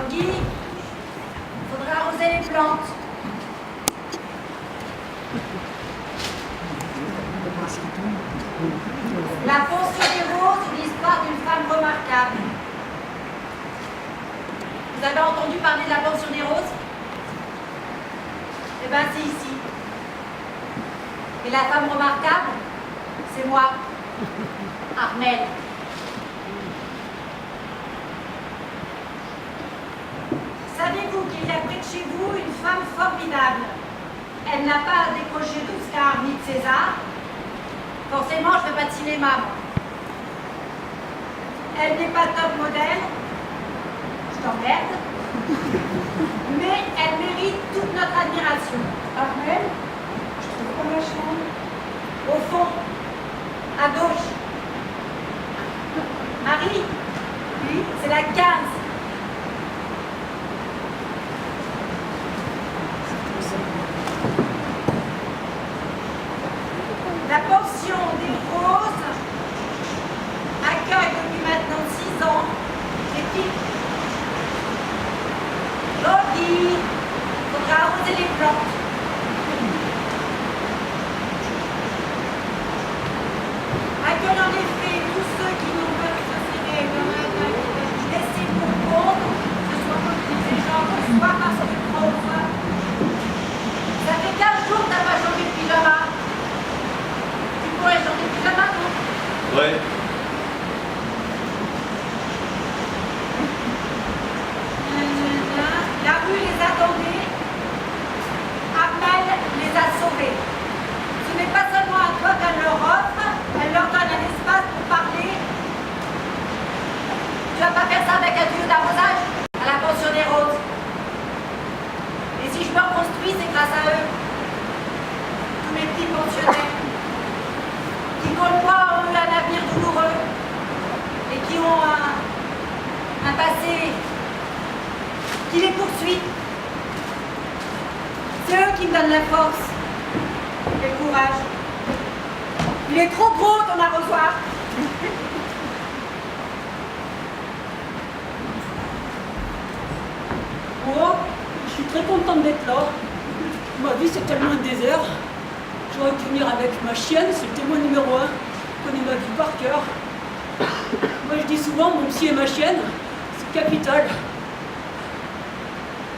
Tanguy, il faudrait arroser les plantes. La Pension des Roses, l'histoire d'une femme remarquable. Vous avez entendu parler de la Pension des Roses? Eh bien, c'est ici. Et la femme remarquable, c'est moi, Armelle. Savez-vous qu'il y a près de chez vous une femme formidable? Elle n'a pas décroché d'Oscar ni de César. Forcément, je ne fais pas de cinéma, moi. Elle n'est pas top modèle. Je t'emmerde. Mais elle mérite toute notre admiration. Armelle, je trouve pas ma chambre. Au fond, à gauche. Marie, Oui, c'est la 15. La Pension des Roses accueille depuis maintenant 6 ans les filles. Joli, il faudra arroser les plantes. Accueille en effet tous ceux qui n'ont pas se serrer laissés pour compte, que ce soit comme des gens, soit parce que pauvre. Ça fait 15 jours que t'as pas changé de pyjama. Tu pourrais changer de pyjama, non? Ouais. La rue les attendait. Armelle les a sauvés. Ce n'est pas seulement à toi qu'elle leur offre, elle leur donne un espace pour parler. Tu vas pas faire ça avec un tuyau d'arrosage à la Pension des Roses. Et si je me reconstruis, c'est grâce à eux. Tous mes petits pensionnaires qui, comme moi, ont eu un avenir douloureux et qui ont un passé qui les poursuit. C'est eux qui me donnent la force et le courage. Il est trop gros ton arrosoir. moi, je suis très contente d'être là. Ma vie, c'est tellement un désert. J'aurais pu venir avec ma chienne, c'est le témoin numéro 1. Je connais ma vie par cœur. Moi, je dis souvent, mon psy et ma chienne, c'est capital.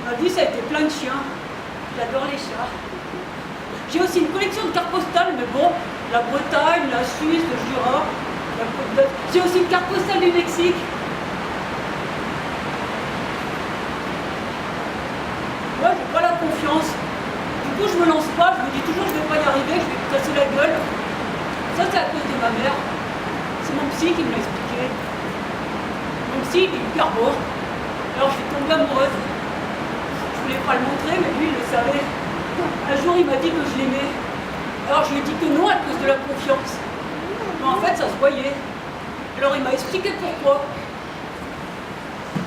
Ma vie, ça a été plein de chiens. J'adore les chats. J'ai aussi une collection de cartes postales, mais bon, la Bretagne, la Suisse, le Jura, la Côte d'Azur. J'ai aussi une carte postale du Mexique. Moi, j'ai pas la confiance. Du coup, je me lance pas, je me dis toujours, je vais pas y arriver, je vais me casser la gueule. Ça, c'est à cause de ma mère. C'est mon psy qui me l'a expliqué. Mon psy, il est hyper beau. Alors, je suis tombée amoureuse. Je voulais pas le montrer, mais lui, il le savait. Un jour, il m'a dit que je l'aimais. Alors, je lui ai dit que non à cause de la confiance. Mais en fait, ça se voyait. Alors, il m'a expliqué pourquoi.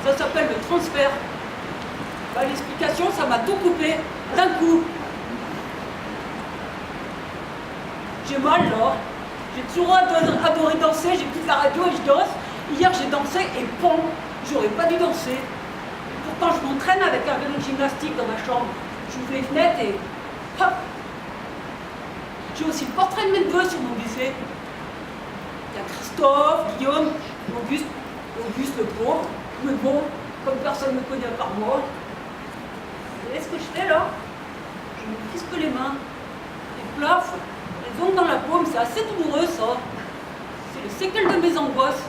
Ça s'appelle le transfert. Bah, l'explication, ça m'a tout coupé, d'un coup. J'ai mal là. J'ai toujours adoré danser, j'écoute la radio et je danse. Hier, j'ai dansé et bon, j'aurais pas dû danser. Pourtant, je m'entraîne avec un vélo de gymnastique dans ma chambre. J'ouvre les fenêtres et hop. J'ai aussi le portrait de mes neveux sur mon buffet. Il y a Christophe, Guillaume, Auguste le pauvre. Mais bon, comme personne ne me connaît à part moi. Vous voyez ce que je fais là? Je me crispe les mains, les plafs, les ongles dans la paume, c'est assez douloureux ça. C'est le séquel de mes angoisses.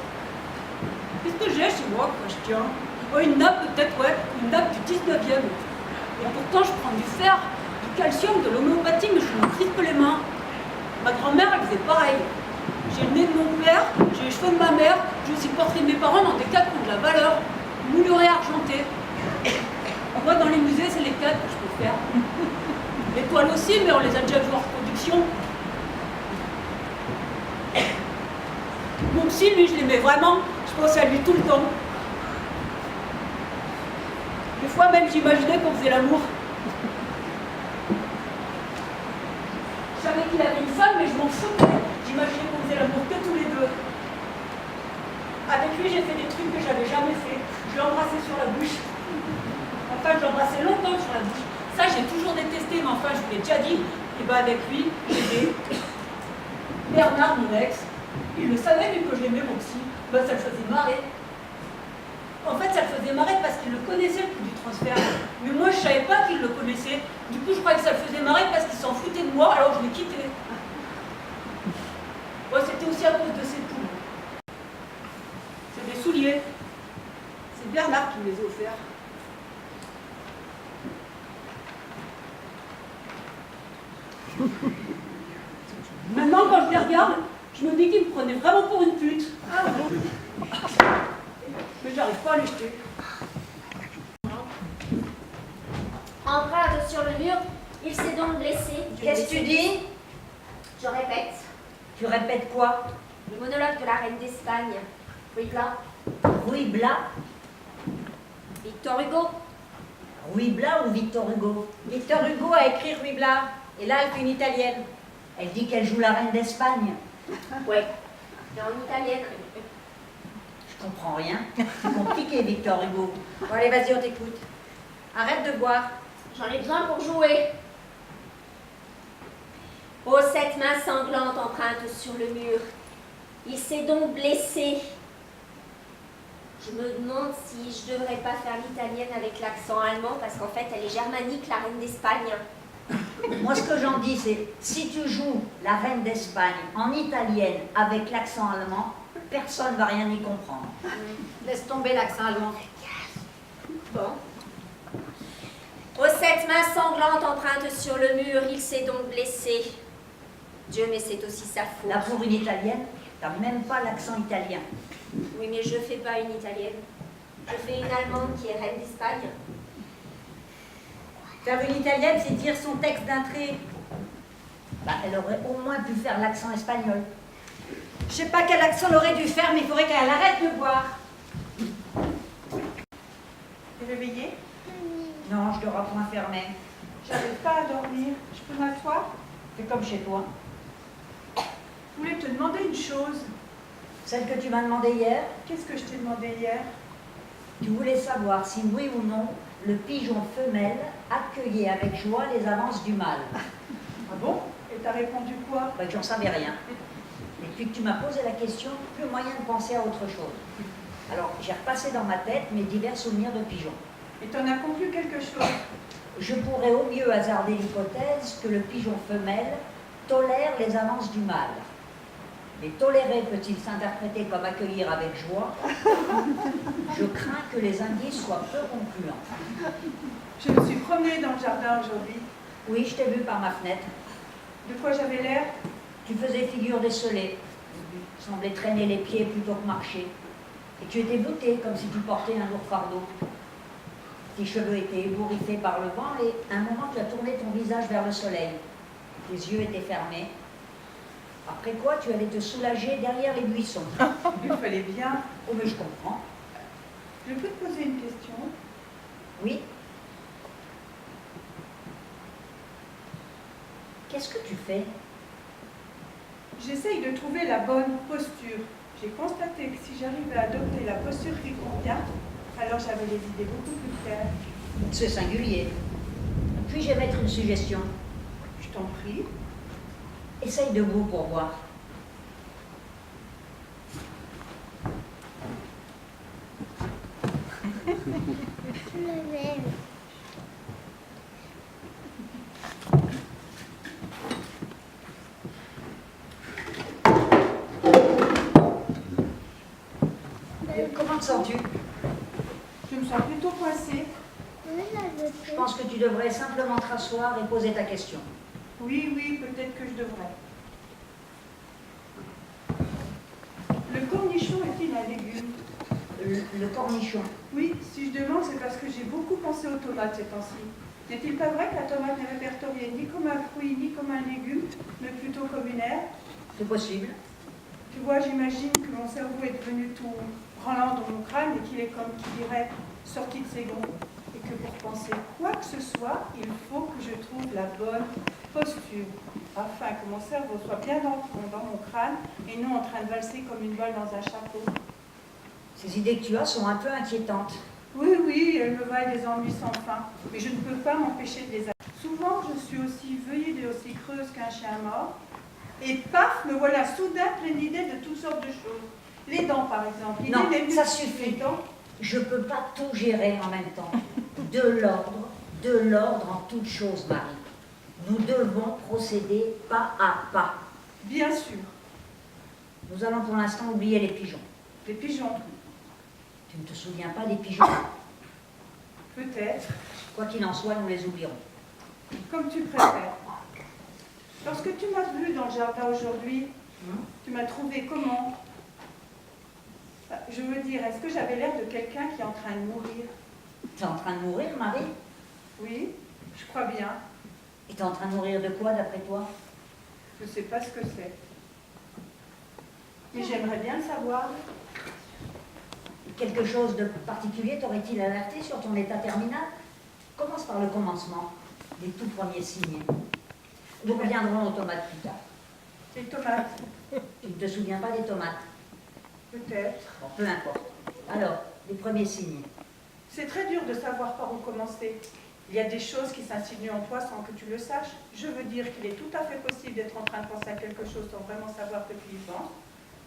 Qu'est-ce que j'ai chez moi quand je tiens? Oh, une nappe peut-être, ouais, une nappe du 19e. Et pourtant je prends du fer, du calcium, de l'homéopathie, mais je me crispe les mains. Ma grand-mère, elle faisait pareil. J'ai le nez de mon père, j'ai les cheveux de ma mère, j'ai aussi le portrait de mes parents dans des cadres qui ont de la valeur, moulurés argentés. Moi, dans les musées, c'est les cadres que je peux faire. Les toiles aussi, mais on les a déjà vus en reproduction. Mon psy, lui, je l'aimais vraiment. Je pensais à lui tout le temps. Des fois même, j'imaginais qu'on faisait l'amour. Je savais qu'il avait une femme, mais je m'en foutais. J'imaginais qu'on faisait l'amour que tous les deux. Avec lui, j'ai fait des trucs que j'avais jamais fait. Je l'ai embrassé sur la bouche. enfin, je vous l'ai déjà dit, et ben avec lui, j'étais Bernard, mon ex. Il le savait, lui, que je l'aimais, mon psy. Ben, ça le faisait marrer. En fait, ça le faisait marrer parce qu'il le connaissait, le coup du transfert. Mais moi, je ne savais pas qu'il le connaissait. Du coup, je croyais que ça le faisait marrer parce qu'il s'en foutait de moi, alors je l'ai quitté. Ouais, c'était aussi à cause de ses poules. C'est des souliers. C'est Bernard qui me les a offerts. Maintenant, quand je les regarde, je me dis qu'il me prenait vraiment pour une pute. Mais j'arrive pas à les jeter. Empreinte sur le mur, il s'est donc blessé. Qu'est-ce que tu dis? Je répète, Tu répètes quoi? le monologue de la reine d'Espagne. Ruy Blas, Ruy Blas? Victor Hugo. Ruy Blas ou Victor Hugo? Victor Hugo a écrit Ruy Blas. Et là, elle fait une italienne. Elle dit qu'elle joue la reine d'Espagne. Ouais, mais en italienne. Je comprends rien. C'est compliqué, Victor Hugo. Bon, allez, vas-y, on t'écoute. Arrête de boire. J'en ai besoin pour jouer. Oh, cette main sanglante empreinte sur le mur. Il s'est donc blessé. Je me demande si je devrais pas faire l'italienne avec l'accent allemand, parce qu'en fait, elle est germanique, la reine d'Espagne. Moi, ce que j'en dis, c'est si tu joues la reine d'Espagne en italienne avec l'accent allemand, personne ne va rien y comprendre. Laisse tomber l'accent allemand. Bon. Oh, cette main sanglante empreinte sur le mur, il s'est donc blessé. Dieu, mais c'est aussi sa faute. Là, pour une italienne, t'as même pas l'accent italien. Oui, mais je fais pas une italienne. Je fais une allemande qui est reine d'Espagne. Faire une italienne, c'est dire son texte d'un trait. Bah, elle aurait au moins pu faire l'accent espagnol. Je sais pas quel accent elle aurait dû faire, mais il faudrait qu'elle arrête de boire. T'es réveillée? Non, je dors à point fermé. J'arrive pas à dormir. Je peux m'asseoir? C'est comme chez toi. Je voulais te demander une chose. Celle que tu m'as demandé hier, Qu'est-ce que je t'ai demandé hier? tu voulais savoir si oui ou non le pigeon femelle accueillait avec joie les avances du mâle. Ah bon? Et t'as répondu quoi? Bah, j'en savais rien. Et puis que tu m'as posé la question, plus moyen de penser à autre chose. Alors, j'ai repassé dans ma tête mes divers souvenirs de pigeons. Et t'en as conclu quelque chose? Je pourrais au mieux hasarder l'hypothèse que le pigeon femelle tolère les avances du mâle. Mais tolérer peut-il s'interpréter comme accueillir avec joie? Je crains que les indices soient peu concluants. Je me suis promenée dans le jardin aujourd'hui. Oui, je t'ai vu par ma fenêtre. De quoi j'avais l'air? Tu faisais figure décelée. Tu semblais traîner les pieds plutôt que marcher. Et tu étais voûtée comme si tu portais un lourd fardeau. Tes cheveux étaient ébouriffés par le vent et à un moment tu as tourné ton visage vers le soleil. Tes yeux étaient fermés. Après quoi, tu allais te soulager derrière les buissons. Il fallait bien. Oh, mais je comprends. Je peux te poser une question? Oui. Qu'est-ce que tu fais? J'essaye de trouver la bonne posture. J'ai constaté que si j'arrivais à adopter la posture qui convient, alors j'avais les idées beaucoup plus claires. C'est singulier. Puis-je émettre une suggestion? Je t'en prie. Essaye debout pour voir. Comment te sens-tu? Je me sens plutôt coincée. Je pense que tu devrais simplement te rasseoir et poser ta question. Oui, peut-être que je devrais. Le cornichon est-il un légume? Le cornichon. Oui, si je demande, c'est parce que j'ai beaucoup pensé aux tomates ces temps-ci. N'est-il pas vrai que la tomate n'est répertoriée ni comme un fruit ni comme un légume, mais plutôt comme une herbe? C'est possible. Tu vois, j'imagine que mon cerveau est devenu tout branlant dans mon crâne et qu'il est comme qui dirait sorti de ses gonds. Et que pour penser quoi que ce soit, il faut que je trouve la bonne posture, afin que mon cerveau soit bien dans le fond, dans mon crâne, et non en train de valser comme une balle dans un chapeau. Ces idées que tu as sont un peu inquiétantes. Oui, elles me valent des ennuis sans fin, mais je ne peux pas m'empêcher de les avoir. Souvent, je suis aussi veuillue et aussi creuse qu'un chien mort. Et paf, me voilà soudain pleine d'idées de toutes sortes de choses. Les dents, par exemple. Non, les ça muscles, suffit. les dents. Je ne peux pas tout gérer en même temps. De l'ordre en toute chose, Marie. Nous devons procéder pas à pas. Bien sûr. Nous allons pour l'instant oublier les pigeons. Les pigeons, Tu ne te souviens pas des pigeons? peut-être. Quoi qu'il en soit, nous les oublierons. Comme tu préfères. Lorsque tu m'as vu dans le jardin aujourd'hui, tu m'as trouvé comment? Je veux dire, est-ce que j'avais l'air de quelqu'un qui est en train de mourir? Tu es en train de mourir, Marie? Oui, je crois bien. Et tu es en train de mourir de quoi, d'après toi? Je ne sais pas ce que c'est. Mais j'aimerais bien le savoir. Quelque chose de particulier t'aurait-il alerté sur ton état terminal? Commence par le commencement, les tout premiers signes. Nous reviendrons aux tomates plus tard. Les tomates, Tu ne te souviens pas des tomates? peut-être. Bon, peu importe. Alors, les premiers signes. C'est très dur de savoir par où commencer. Il y a des choses qui s'insinuent en toi sans que tu le saches. Je veux dire qu'il est tout à fait possible d'être en train de penser à quelque chose sans vraiment savoir que tu y penses,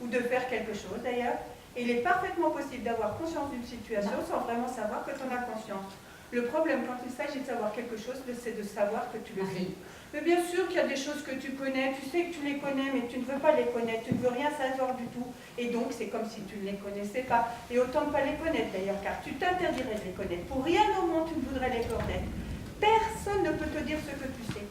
ou de faire quelque chose d'ailleurs. Et il est parfaitement possible d'avoir conscience d'une situation sans vraiment savoir que tu en as conscience. Le problème quand il s'agit de savoir quelque chose, c'est de savoir que tu le sais. Marie, Mais bien sûr qu'il y a des choses que tu connais, tu sais que tu les connais, mais tu ne veux pas les connaître, tu ne veux rien savoir du tout. Et donc c'est comme si tu ne les connaissais pas. Et autant ne pas les connaître d'ailleurs, car tu t'interdirais de les connaître. Pour rien au monde tu ne voudrais les connaître. Personne ne peut te dire ce que tu sais.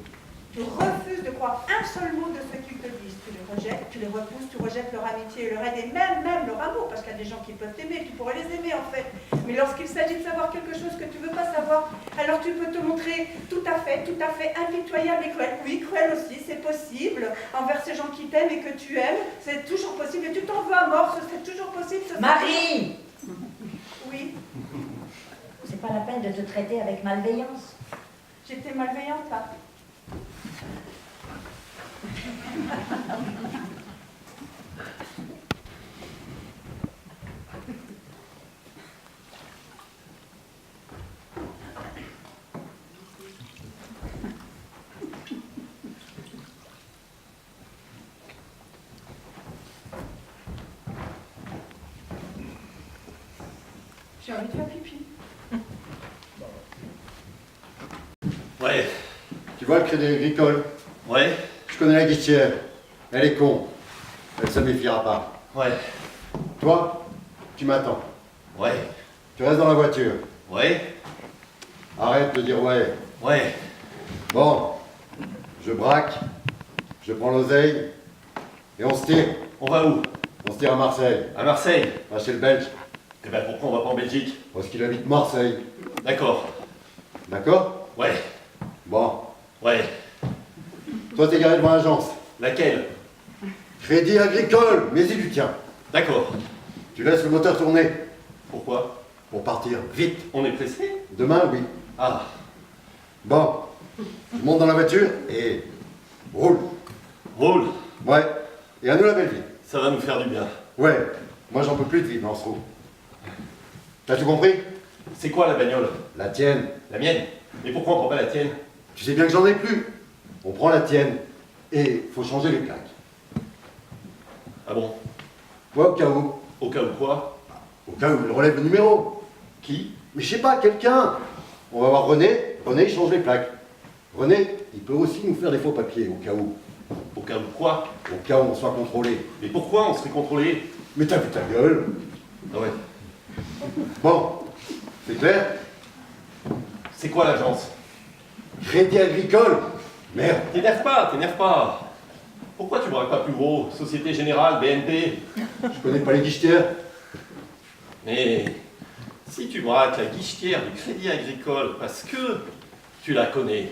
Tu refuses de croire un seul mot de ce qu'ils te disent. Tu les rejettes, tu les repousses, tu rejettes leur amitié et leur aide, et même leur amour, parce qu'il y a des gens qui peuvent t'aimer, tu pourrais les aimer en fait. Mais lorsqu'il s'agit de savoir quelque chose que tu ne veux pas savoir, alors tu peux te montrer tout à fait impitoyable et cruel. Oui, cruel aussi, c'est possible, envers ces gens qui t'aiment et que tu aimes, c'est toujours possible, et tu t'en veux à mort, c'est toujours possible. Marie! Oui, C'est pas la peine de te traiter avec malveillance. j'étais malveillante là. J'ai envie de faire pipi. Ouais, Tu vois le crédit agricole? ouais, Je connais la guichetière. Elle est con. Elle se méfiera pas. ouais, Toi, tu m'attends. ouais, Tu restes dans la voiture. ouais, Arrête de dire ouais. ouais. Bon, je braque, je prends l'oseille et on se tire. On va où? On se tire à Marseille. À Marseille. Pas chez le Belge. Eh ben pourquoi on va pas en Belgique? Parce qu'il habite Marseille. D'accord. D'accord? Ouais, Bon. ouais. Toi, t'es garé devant l'agence. Laquelle? Crédit agricole, mais c'est du tien. D'accord. Tu laisses le moteur tourner Pourquoi? pour partir vite. On est pressé? Demain, oui. Ah, Bon, je monte dans la voiture et roule. roule. Ouais. Et à nous la belle vie. Ça va nous faire du bien. Ouais. Moi, j'en peux plus de vivre dans ce trou. T'as tout compris? C'est quoi la bagnole? La tienne. La mienne? Mais pourquoi on prend pas la tienne? Tu sais bien que j'en ai plus. On prend la tienne. Et faut changer les plaques. Ah bon? Ouais, au cas où. Au cas où quoi? Au cas où il relève le numéro. Qui? Mais je sais pas, quelqu'un. On va voir René. René, il change les plaques. René, il peut aussi nous faire des faux papiers, au cas où. Au cas où quoi? Au cas où on soit contrôlé. Mais pourquoi on serait contrôlé? Mais t'as vu ta gueule? Ah ouais. Bon, c'est clair? C'est quoi l'agence? Crédit agricole. Merde. T'énerve pas, t'énerve pas. Pourquoi tu braques pas plus gros? Société Générale, BNP? Je connais pas les guichetières. Mais si tu braques la guichetière du Crédit Agricole parce que tu la connais,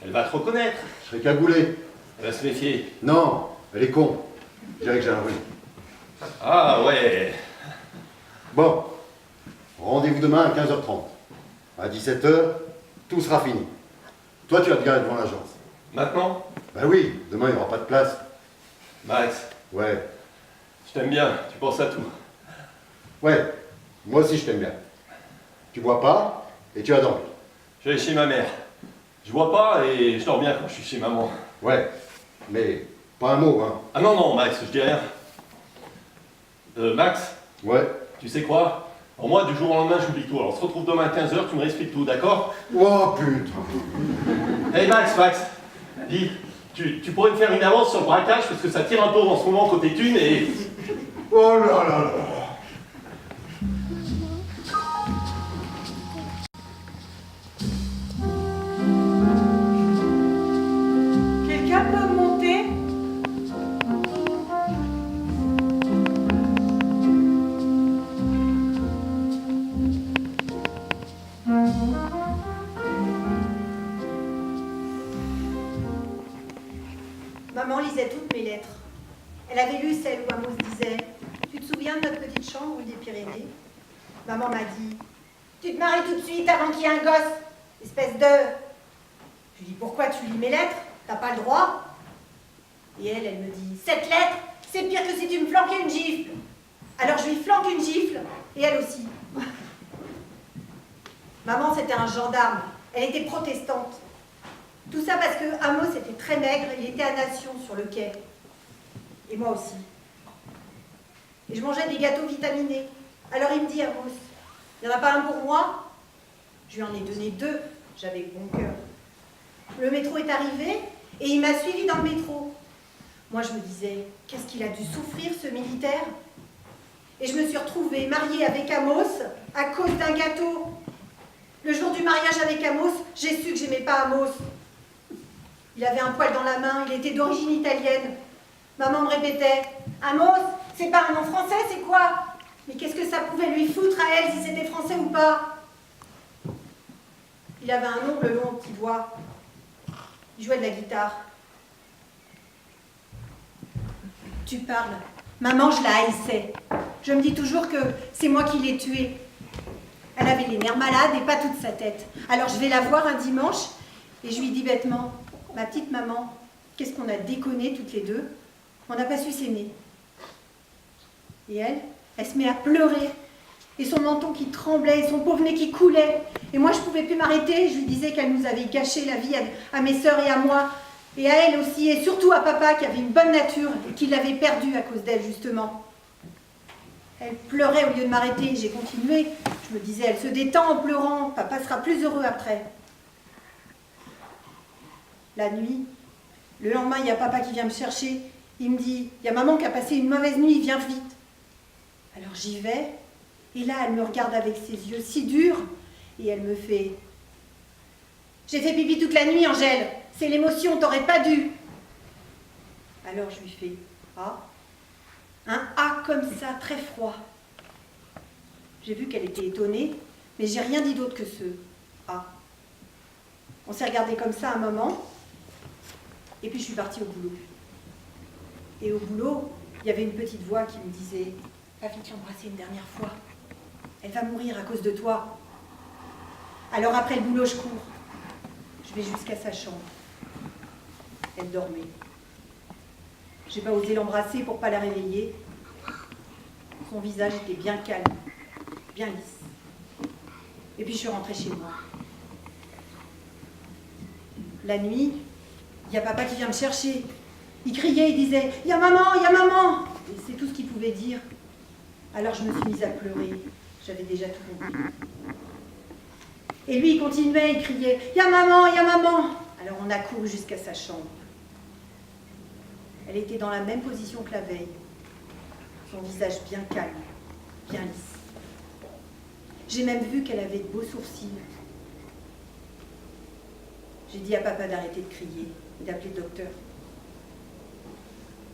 elle va te reconnaître. Je serais cagoulé. Elle va se méfier. Non, elle est con. Je dirais que j'ai un rhume. Ah ouais. Bon, rendez-vous demain à 15h30. À 17h, tout sera fini. Toi, tu vas te garer devant l'agence. Maintenant, Ben oui, demain, il n'y aura pas de place. Max, Ouais, je t'aime bien, tu penses à tout. ouais, moi aussi, je t'aime bien. Tu bois pas et tu as dormi. Je vais chez ma mère. Je vois pas et je dors bien quand je suis chez maman. Ouais, mais pas un mot, hein. Ah non, non, Max, je dis rien. Max, Ouais. tu sais quoi? Alors moi, du jour au lendemain, j'oublie tout. Alors on se retrouve demain à 15h, tu me réexpliques tout, d'accord? Oh putain. Hey Max, dis, tu pourrais me faire une avance sur le braquage parce que ça tire un peu en ce moment côté thune et... Oh là là là. Quelqu'un peut monter? Maman lisait toutes mes lettres. Elle avait lu celle où Amos disait « Tu te souviens de notre petite chambre rue des Pyrénées ?» Maman m'a dit « Tu te maries tout de suite avant qu'il y ait un gosse, espèce de... » Je lui dis « Pourquoi tu lis mes lettres? T'as pas le droit ?» Et elle me dit « Cette lettre, c'est pire que si tu me flanquais une gifle. » Alors je lui flanque une gifle, et elle aussi. Maman, c'était un gendarme. Elle était protestante. Tout ça parce que Amos était très maigre, il était à Nation sur le quai. Et moi aussi. Et je mangeais des gâteaux vitaminés. Alors il me dit, Amos, il n'y en a pas un pour moi? Je lui en ai donné 2, j'avais bon cœur. Le métro est arrivé et il m'a suivi dans le métro. Moi je me disais, qu'est-ce qu'il a dû souffrir ce militaire? Et je me suis retrouvée mariée avec Amos à cause d'un gâteau. Le jour du mariage avec Amos, j'ai su que j'aimais pas Amos. Il avait un poil dans la main, il était d'origine italienne. Maman me répétait « Amos, c'est pas un nom français, c'est quoi ?» Mais qu'est-ce que ça pouvait lui foutre à elle si c'était français ou pas? Il avait un ongle long, petit doigt. Il jouait de la guitare. Tu parles. Maman, je la haïssais. Je me dis toujours que c'est moi qui l'ai tuée. Elle avait les nerfs malades et pas toute sa tête. Alors je vais la voir un dimanche et je lui dis bêtement « Ma petite maman, qu'est-ce qu'on a déconné toutes les deux? On n'a pas su s'aimer. » Et elle se met à pleurer. Et son menton qui tremblait, et son pauvre nez qui coulait. Et moi, je ne pouvais plus m'arrêter. Je lui disais qu'elle nous avait gâché la vie à mes sœurs et à moi. Et à elle aussi, et surtout à papa qui avait une bonne nature et qui l'avait perdue à cause d'elle, justement. Elle pleurait au lieu de m'arrêter. J'ai continué. Je me disais, elle se détend en pleurant. Papa sera plus heureux après. La nuit, le lendemain, il y a papa qui vient me chercher. Il me dit, il y a maman qui a passé une mauvaise nuit, viens vite. Alors j'y vais, et là, elle me regarde avec ses yeux si durs, et elle me fait, j'ai fait pipi toute la nuit, Angèle, c'est l'émotion, t'aurais pas dû. Alors je lui fais, ah, un ah comme ça, très froid. J'ai vu qu'elle était étonnée, mais j'ai rien dit d'autre que ce ah. On s'est regardé comme ça un moment, et puis je suis partie au boulot. Et au boulot, il y avait une petite voix qui me disait « Va vite l'embrasser une dernière fois. Elle va mourir à cause de toi. » Alors après le boulot, je cours. Je vais jusqu'à sa chambre. Elle dormait. J'ai pas osé l'embrasser pour pas la réveiller. Son visage était bien calme, bien lisse. Et puis je suis rentrée chez moi. La nuit, il y a papa qui vient me chercher. Il criait, il disait « Il y a maman, il y a maman !» Et c'est tout ce qu'il pouvait dire. Alors je me suis mise à pleurer. J'avais déjà tout compris. Et lui, il continuait, il criait « Il y a maman, il y a maman !» Alors on a couru jusqu'à sa chambre. Elle était dans la même position que la veille. Son visage bien calme, bien lisse. J'ai même vu qu'elle avait de beaux sourcils. J'ai dit à papa d'arrêter de crier et d'appeler le docteur.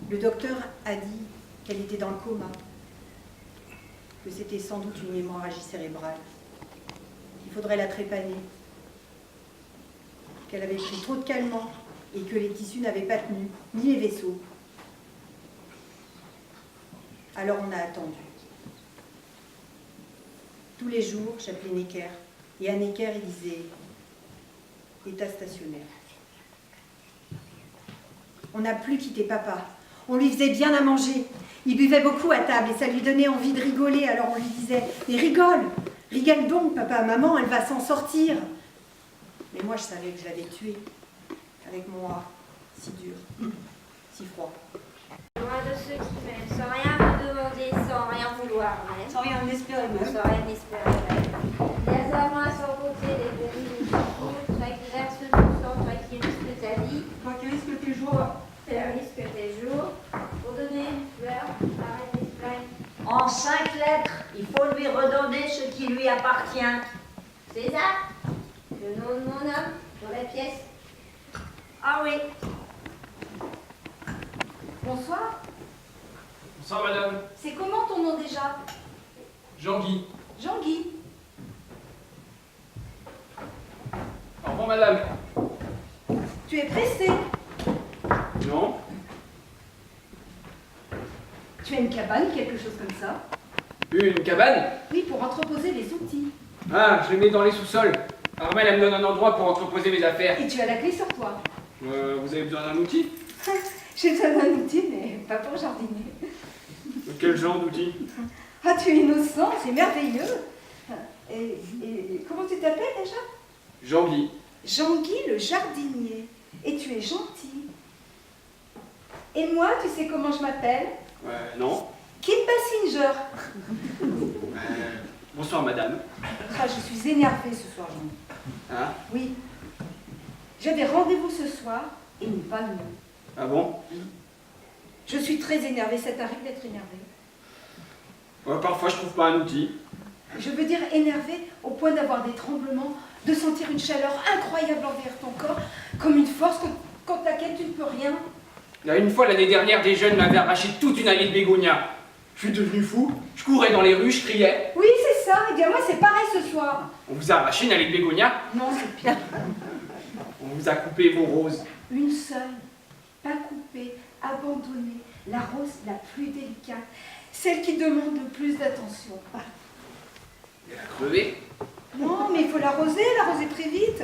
Le docteur a dit qu'elle était dans le coma, que c'était sans doute une hémorragie cérébrale, qu'il faudrait la trépaner, qu'elle avait pris trop de calmants et que les tissus n'avaient pas tenu, ni les vaisseaux. Alors on a attendu. Tous les jours, j'appelais Necker, et à Necker, il disait « état stationnaire ». On n'a plus quitté papa. On lui faisait bien à manger. Il buvait beaucoup à table et ça lui donnait envie de rigoler. Alors on lui disait « Mais rigole, rigole donc, papa, maman, elle va s'en sortir. » Mais moi, je savais que je l'avais tué. Avec mon A, si dur, si froid. Loin de ceux qui m'aiment, sans rien me demander, sans rien vouloir même. Sans rien espérer même. Sans rien espérer même. Les amants sans compter, les demi, les jours, toi qui verses tout le temps, toi qui risques ta vie, Toi qui risques tes jours. tu risques tes jours, pour donner une fleur, arrête d'esprit. En 5 lettres, il faut lui redonner ce qui lui appartient. César, le nom de mon homme, dans la pièce. Ah oui. Bonsoir. Bonsoir madame. C'est comment ton nom déjà? Jean-Guy. Jean-Guy. Au revoir madame. Tu es pressé. Non. Tu as une cabane, quelque chose comme ça? Une cabane? Oui, pour entreposer les outils. Ah, je les mets dans les sous-sols. Armel, elle me donne un endroit pour entreposer mes affaires. Et tu as la clé sur toi. Vous avez besoin d'un outil? J'ai besoin d'un outil, mais pas pour jardiner. Quel genre d'outil? Ah, tu es innocent, c'est merveilleux. Et comment tu t'appelles déjà? Jean-Guy. Jean-Guy le jardinier. Et tu es gentil. Et moi, tu sais comment je m'appelle? Non. Kim Basinger. Bonsoir madame. Ah, je suis énervée ce soir, Jean-Guy. Hein? Oui. J'avais rendez-vous ce soir et il n'est pas venu. Ah bon? Je suis très énervée, ça t'arrive d'être énervée? Parfois je trouve pas un outil. Je veux dire énervée au point d'avoir des tremblements, de sentir une chaleur incroyable envers ton corps, comme une force contre laquelle tu ne peux rien. Il y a une fois l'année dernière, des jeunes m'avaient arraché toute une allée de bégonias. Je suis devenu fou, je courais dans les rues, je criais. Oui, c'est ça. Et bien moi, c'est pareil ce soir. On vous a arraché une allée de bégonias? Non, c'est pire. On vous a coupé vos roses. Une seule, pas coupée, abandonnée, la rose la plus délicate, celle qui demande le plus d'attention. Elle a crevé. Non, mais il faut l'arroser très vite.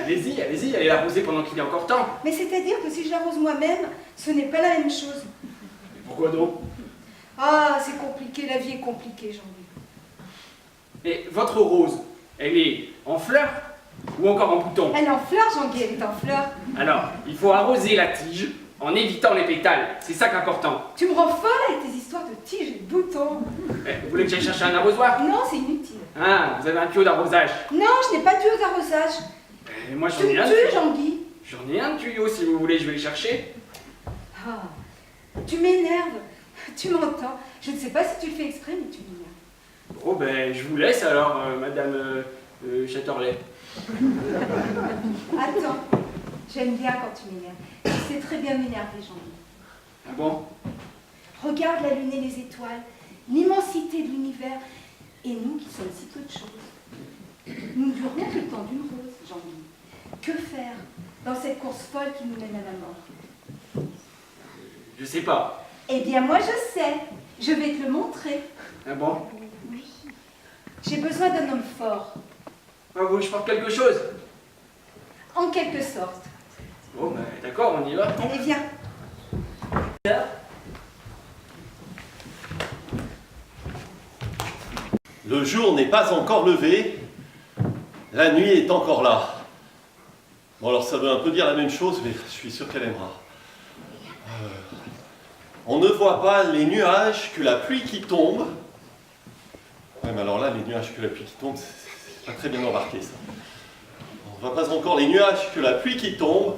Allez-y, allez l'arroser pendant qu'il y a encore temps. Mais c'est-à-dire que si je l'arrose moi-même, ce n'est pas la même chose. Mais pourquoi donc? Ah, c'est compliqué, la vie est compliquée, Jean-Guy. Et votre rose, elle est en fleurs ou encore en bouton? Elle est en fleurs, Jean-Guy, elle est en fleurs. Alors, il faut arroser la tige en évitant les pétales. C'est ça qui est important. Tu me rends folle avec tes histoires de tiges et de boutons. Vous voulez que j'aille chercher un arrosoir? Non, c'est inutile. Ah, vous avez un tuyau d'arrosage. Non, je n'ai pas de tuyau d'arrosage. Moi, Tu j'en ai me un. tues, Jean-Guy. J'en ai un tuyau, si vous voulez, je vais le chercher. Ah, tu m'énerves. Tu m'entends. Je ne sais pas si tu le fais exprès, mais tu m'énerves. Bon, ben, je vous laisse alors, madame Chatterley. Attends, j'aime bien quand tu m'énerves. Tu sais très bien m'énerver, Jean-Guy. Ah bon? Regarde la lune et les étoiles, l'immensité de l'univers, et nous qui sommes si peu de choses. Nous ne durons que le temps d'une rose, Jean-Guy. Que faire dans cette course folle qui nous mène à la mort? Je sais pas. Eh bien, moi je sais. Je vais te le montrer. Ah bon? Oui. J'ai besoin d'un homme fort, Ah bon, je porte quelque chose? en quelque sorte. Bon, ben, d'accord, on y va. Allez, viens. Le jour n'est pas encore levé, la nuit est encore là. Bon, alors ça veut un peu dire la même chose, mais je suis sûr qu'elle aimera. On ne voit pas les nuages que la pluie qui tombe. Ouais, mais alors là, les nuages que la pluie qui tombe, c'est pas très bien embarqué, ça. On ne voit pas encore les nuages que la pluie qui tombe.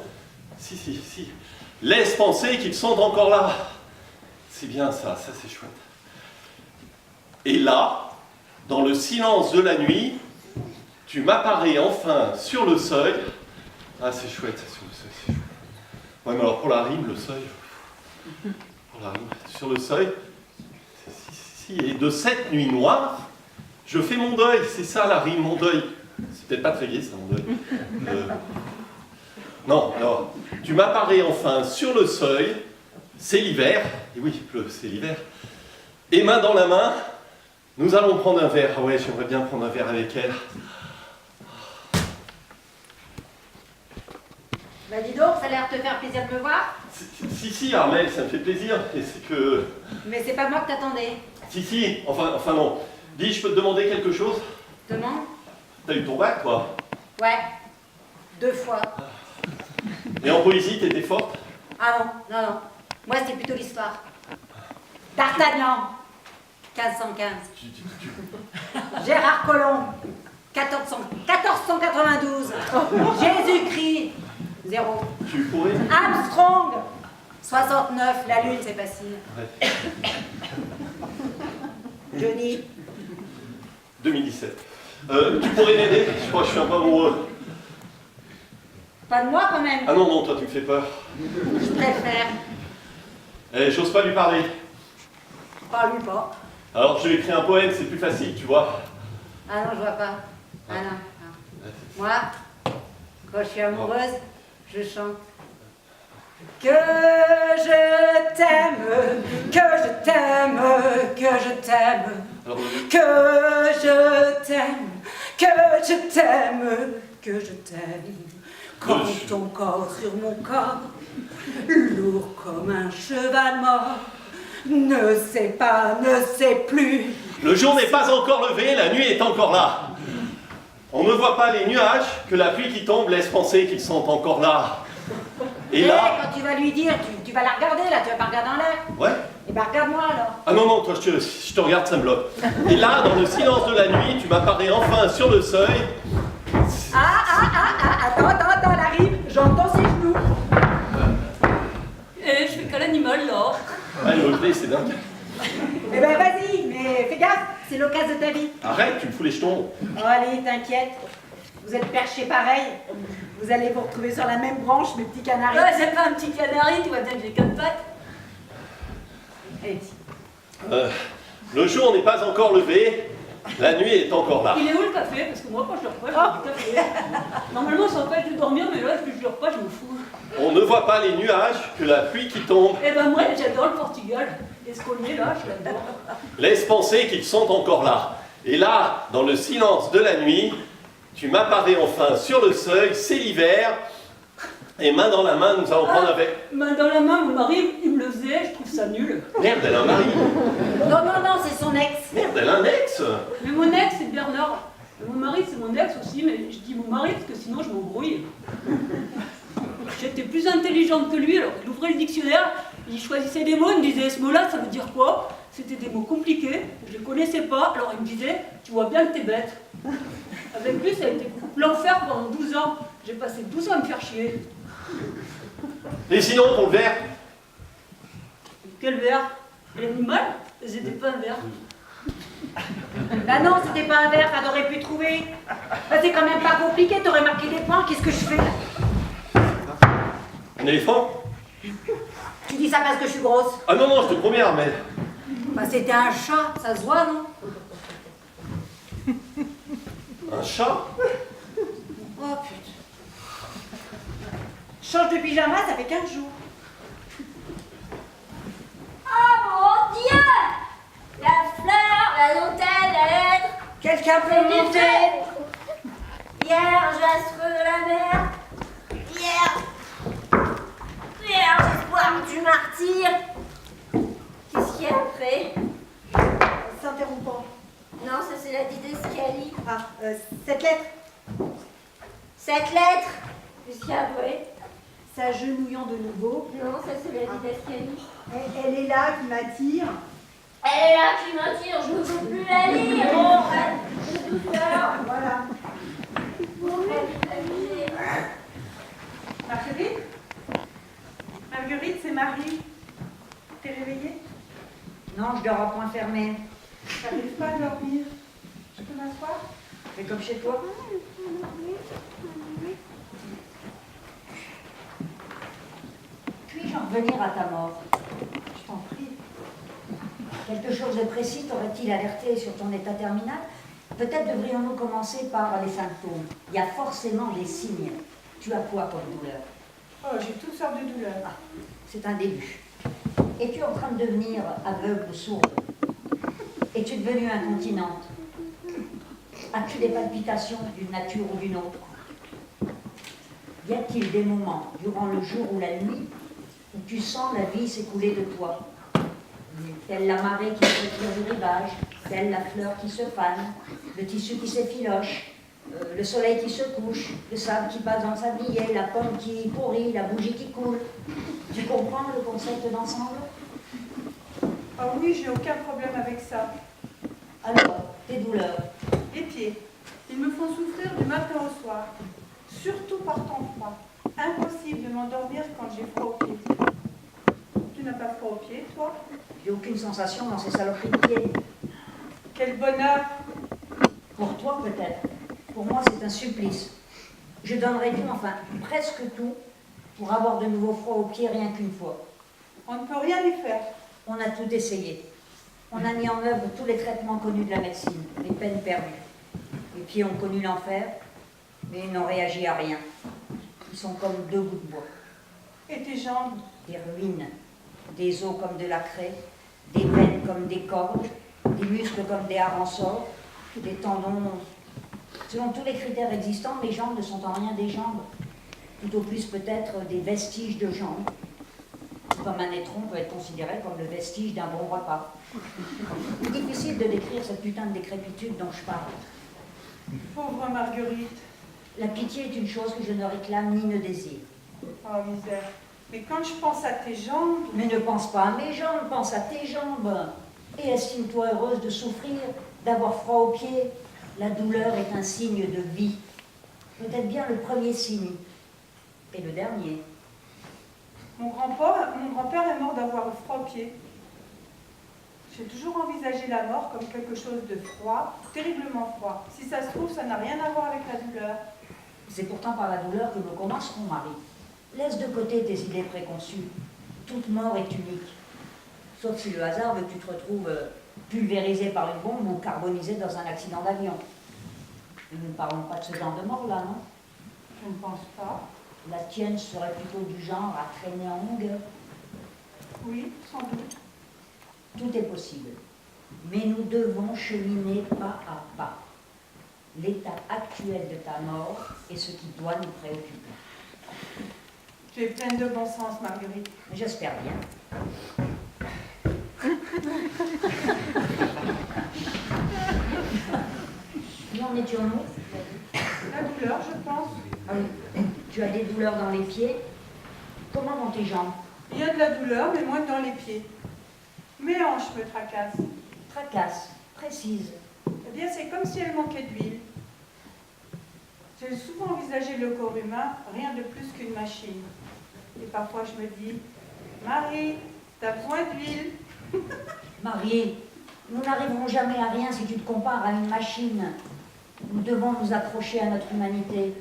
Si. Laisse penser qu'ils sont encore là. C'est bien ça c'est chouette. Et là, dans le silence de la nuit, tu m'apparais enfin sur le seuil. Ah, c'est chouette, sur le seuil, c'est chouette. Ouais, mais alors pour la rime, le seuil. Pour la rime, sur le seuil. Et de cette nuit noire, je fais mon deuil. C'est ça la rime, mon deuil. C'est peut-être pas très gai, ça, mon deuil. Non, alors, tu m'apparais enfin sur le seuil. C'est l'hiver. Et oui, c'est l'hiver. Et main dans la main, nous allons prendre un verre. Ah ouais, j'aimerais bien prendre un verre avec elle. Bah dis donc, ça a l'air de te faire plaisir de me voir. Si, Armel, ça me fait plaisir. Et c'est que... Mais c'est pas moi que t'attendais. Si, enfin non. Dis, je peux te demander quelque chose? Demande. T'as eu ton bac, toi? Ouais. 2 fois. Et en poésie, t'étais forte? Ah non, non, non. Moi, c'était plutôt l'histoire. D'Artagnan, 1515. Gérard Collomb, 1492. Jésus-Christ, 0. Tu pourrais? Armstrong, 69. La Lune, c'est facile. Ouais. Johnny. 2017. Tu pourrais m'aider? Je crois que je suis un peu amoureux. Pas de moi, quand même. Ah non, non, toi tu me fais peur. Je préfère. Eh, j'ose pas lui parler. Pas lui, pas. Alors je lui écris un poème, c'est plus facile, tu vois. Ah non, je vois pas. Ah non, non. Moi, quand je suis amoureuse, je chante. Que je t'aime, que je t'aime, que je t'aime, Alors, que je t'aime, que je t'aime, que je t'aime. Quand ton corps sur mon corps, lourd comme un cheval mort, ne sait pas, ne sait plus. le jour n'est pas encore levé, la nuit est encore là. On ne voit pas les nuages que la pluie qui tombe laisse penser qu'ils sont encore là. Et là... quand tu vas lui dire, tu vas la regarder là, tu vas pas regarder en l'air. Ouais. Eh ben regarde-moi alors. Ah non, non, toi je te regarde, ça me bloque. Et là, dans le silence de la nuit, tu m'apparais enfin sur le seuil. Attends, elle arrive, j'entends ses genoux. Et je fais quel animal là? Ah, le blé, c'est dingue. Eh ben vas-y, mais fais gaffe, c'est l'occasion de ta vie. Arrête, tu me fous les jetons. Oh allez, t'inquiète, vous êtes perchés pareil. Vous allez vous retrouver sur la même branche, mes petits canaris. Ouais, c'est pas un petit canari, tu vois bien que j'ai 4 pattes. Allez, Le jour n'est pas encore levé, la nuit est encore là. Il est où le café? Parce que moi, quand je dors pas, je bois du café. Normalement, ça empêche de dormir, mais là, je dors pas, je me fous. On ne voit pas les nuages que la pluie qui tombe Eh ben moi, j'adore le Portugal. Escolier, là, je l'adore. laisse penser qu'ils sont encore là. Et là, dans le silence de la nuit, tu m'apparais enfin sur le seuil, c'est l'hiver, et main dans la main, nous allons prendre avec... Main dans la main, mon mari, il me le faisait, je trouve ça nul. Merde, elle a un mari. non, c'est son ex. Merde, elle a un ex. Mais mon ex, c'est Bernard. Et mon mari, c'est mon ex aussi, mais je dis mon mari parce que sinon je m'embrouille. J'étais plus intelligente que lui, alors il ouvrait le dictionnaire, il choisissait des mots, il me disait ce mot-là, ça veut dire quoi? C'était des mots compliqués, je les connaissais pas, alors il me disait tu vois bien que t'es bête. Avec lui, ça a été l'enfer pendant 12 ans. J'ai passé 12 ans à me faire chier. Et sinon, pour le verre? Quel verre? L'animal? C'était pas un verre. Bah non, c'était pas un verre, ça t'aurais pu trouver. Bah c'est quand même pas compliqué, t'aurais marqué des points, qu'est-ce que je fais? Un éléphant? Tu dis ça parce que je suis grosse. Ah non, non, je te promets, Armel. Bah c'était un chat, ça se voit, non? Un chat? Oh putain. Change de pyjama, ça fait 15 jours. Oh mon Dieu! La fleur, la dentelle, la lettre. Quelqu'un peut C'est du monter? fait. Vierge affreux de la mer. Vierge espoir du martyr. Qu'est-ce qu'il y a après? S'interrompant. Non, ça c'est la didascalie. Ah, cette lettre, Cette lettre. Qu'est-ce qu'il y a après? s'agenouillant de nouveau. Non, ça c'est la didascalie. Elle est là qui m'attire. Elle est là qui m'attire, je ne veux plus la lire. Oh, j'ai douceur. Voilà. Marguerite? Marguerite, c'est Marie. T'es réveillée? Non, je dors à point fermé. T'arrives pas à dormir? Je peux m'asseoir? Fais comme chez toi. Puis-je en revenir à ta mort? Je t'en prie. Quelque chose de précis t'aurait-il alerté sur ton état terminal? Peut-être devrions-nous commencer par les symptômes. Il y a forcément des signes. Tu as quoi comme douleur? Oh, j'ai toutes sortes de douleurs. Ah, c'est un début. Es-tu en train de devenir aveugle ou sourde? Es-tu devenue incontinente? As-tu des palpitations d'une nature ou d'une autre? Y a-t-il des moments, durant le jour ou la nuit, où tu sens la vie s'écouler de toi? Telle la marée qui se retire du rivage, telle la fleur qui se fane, le tissu qui s'effiloche, Le soleil qui se couche, le sable qui passe dans le sablier, la pomme qui pourrit, la bougie qui coule. Tu comprends le concept d'ensemble? Ah oui, j'ai aucun problème avec ça. Alors, tes douleurs? Les pieds, ils me font souffrir du matin au soir, surtout par temps froid. Impossible de m'endormir quand j'ai froid aux pieds. Tu n'as pas froid aux pieds, toi? J'ai aucune sensation dans ces saloperies de pieds. Quel bonheur! Pour toi, peut-être. Pour moi, c'est un supplice. Je donnerais tout, enfin, presque tout, pour avoir de nouveau froid aux pieds rien qu'une fois. On ne peut rien y faire. On a tout essayé. On a mis en œuvre tous les traitements connus de la médecine, les peines perdues. Les pieds ont connu l'enfer, mais ils n'ont réagi à rien. Ils sont comme deux bouts de bois. Et tes jambes? Des ruines, des os comme de la craie, des veines comme des cordes, des muscles comme des harençons, des tendons. Selon tous les critères existants, les jambes ne sont en rien des jambes. Tout au plus peut-être des vestiges de jambes. Comme un étron peut être considéré comme le vestige d'un bon repas. Difficile de décrire cette putain de décrépitude dont je parle. Pauvre Marguerite. La pitié est une chose que je ne réclame ni ne désire. Oh misère. Mais quand je pense à tes jambes... Mais ne pense pas à mes jambes, pense à tes jambes. Et estime-toi heureuse de souffrir, d'avoir froid aux pieds. La douleur est un signe de vie. Peut-être bien le premier signe. Et le dernier. Mon grand-père est mort d'avoir froid aux pieds. J'ai toujours envisagé la mort comme quelque chose de froid, terriblement froid. Si ça se trouve, ça n'a rien à voir avec la douleur. C'est pourtant par la douleur que nous commencerons, Marie. Laisse de côté tes idées préconçues. Toute mort est unique. Sauf si le hasard veut que tu te retrouves pulvérisé par une bombe ou carbonisé dans un accident d'avion. Nous ne parlons pas de ce genre de mort-là, non? Je ne pense pas. La tienne serait plutôt du genre à traîner en longueur. Oui, sans doute. Tout est possible. Mais nous devons cheminer pas à pas. L'état actuel de ta mort est ce qui doit nous préoccuper. Tu es pleine de bon sens, Marguerite. J'espère bien. Où en étions-nous? La douleur, je pense. Ah oui. Tu as des douleurs dans les pieds. Comment vont tes jambes? Il y a de la douleur, mais moins que dans les pieds. Mes hanches me tracassent. Tracasse, précise. Eh bien, c'est comme si elles manquaient d'huile. J'ai souvent envisagé le corps humain, rien de plus qu'une machine. Et parfois, je me dis, Marie, t'as besoin d'huile. Marie, nous n'arriverons jamais à rien si tu te compares à une machine. Nous devons nous accrocher à notre humanité.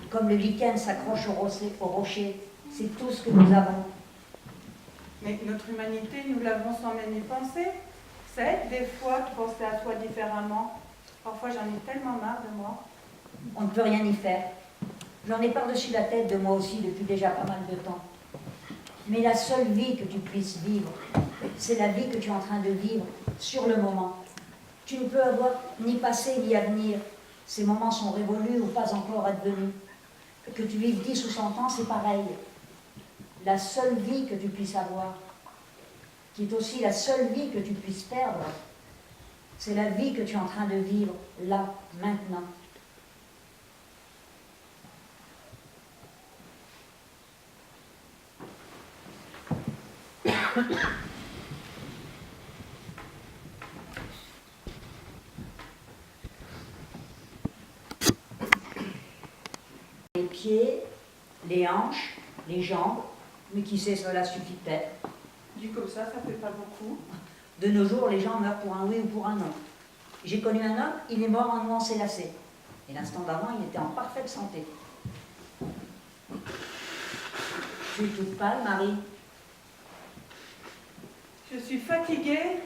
Comme le lichen s'accroche au rocher. C'est tout ce que nous avons. Mais notre humanité, nous l'avons sans même y penser. C'est des fois de penser à soi différemment. Parfois, j'en ai tellement marre de moi. On ne peut rien y faire. J'en ai par-dessus la tête de moi aussi depuis déjà pas mal de temps. Mais la seule vie que tu puisses vivre, c'est la vie que tu es en train de vivre sur le moment. Tu ne peux avoir ni passé ni avenir. Ces moments sont révolus ou pas encore advenus. Que tu vives 10 ou 100 ans, c'est pareil. La seule vie que tu puisses avoir, qui est aussi la seule vie que tu puisses perdre, c'est la vie que tu es en train de vivre, là, maintenant. Les pieds, les hanches, les jambes, mais qui sait, cela suffit peut-être. Dit comme ça fait pas beaucoup. De nos jours, les gens meurent pour un oui ou pour un non. J'ai connu un homme, il est mort en nuance élacée. Et l'instant d'avant, il était en parfaite santé. Tu es toute pâle, Marie. Je suis fatiguée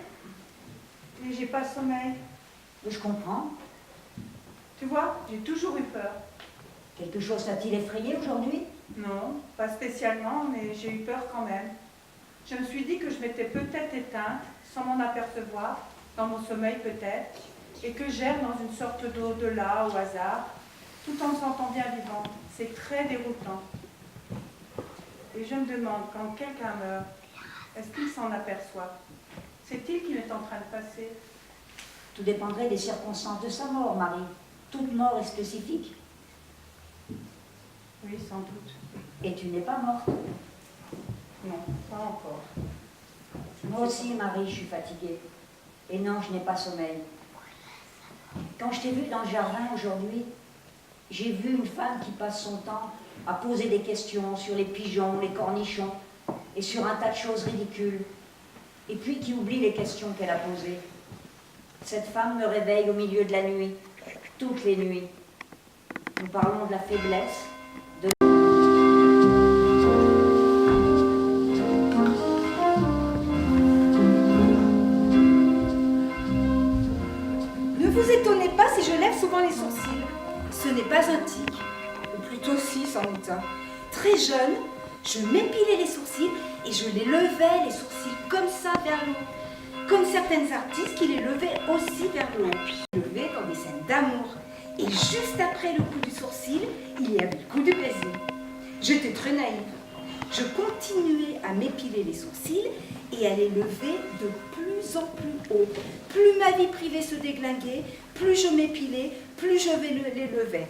et j'ai pas sommeil. Je comprends. Tu vois, j'ai toujours eu peur. Quelque chose t'a-t-il effrayé aujourd'hui? Non, pas spécialement, mais j'ai eu peur quand même. Je me suis dit que je m'étais peut-être éteinte, sans m'en apercevoir, dans mon sommeil peut-être, et que j'erre dans une sorte d'au-delà, au hasard, tout en me sentant bien vivante. C'est très déroutant. Et je me demande, quand quelqu'un meurt, est-ce qu'il s'en aperçoit? Sait-il qu'il est en train de passer? Tout dépendrait des circonstances de sa mort, Marie. toute mort est spécifique. Oui, sans doute. Et tu n'es pas morte. Non, pas encore. Moi aussi, Marie, je suis fatiguée. Et non, je n'ai pas sommeil. Quand je t'ai vue dans le jardin aujourd'hui, j'ai vu une femme qui passe son temps à poser des questions sur les pigeons, les cornichons, et sur un tas de choses ridicules, et puis qui oublie les questions qu'elle a posées. Cette femme me réveille au milieu de la nuit, toutes les nuits. Nous parlons de la faiblesse, de... Ne vous étonnez pas si je lève souvent les sourcils. Ce n'est pas un tic, ou plutôt si, c'en est un. Très jeune, je m'épilais les sourcils et je les levais, les sourcils, comme ça vers le haut. Comme certaines artistes qui les levaient aussi vers le haut. Je les levais comme des scènes d'amour. Et juste après le coup du sourcil, il y avait le coup du baiser. J'étais très naïve. Je continuais à m'épiler les sourcils et à les lever de plus en plus haut. Plus ma vie privée se déglinguait, plus je m'épilais, plus je les levais.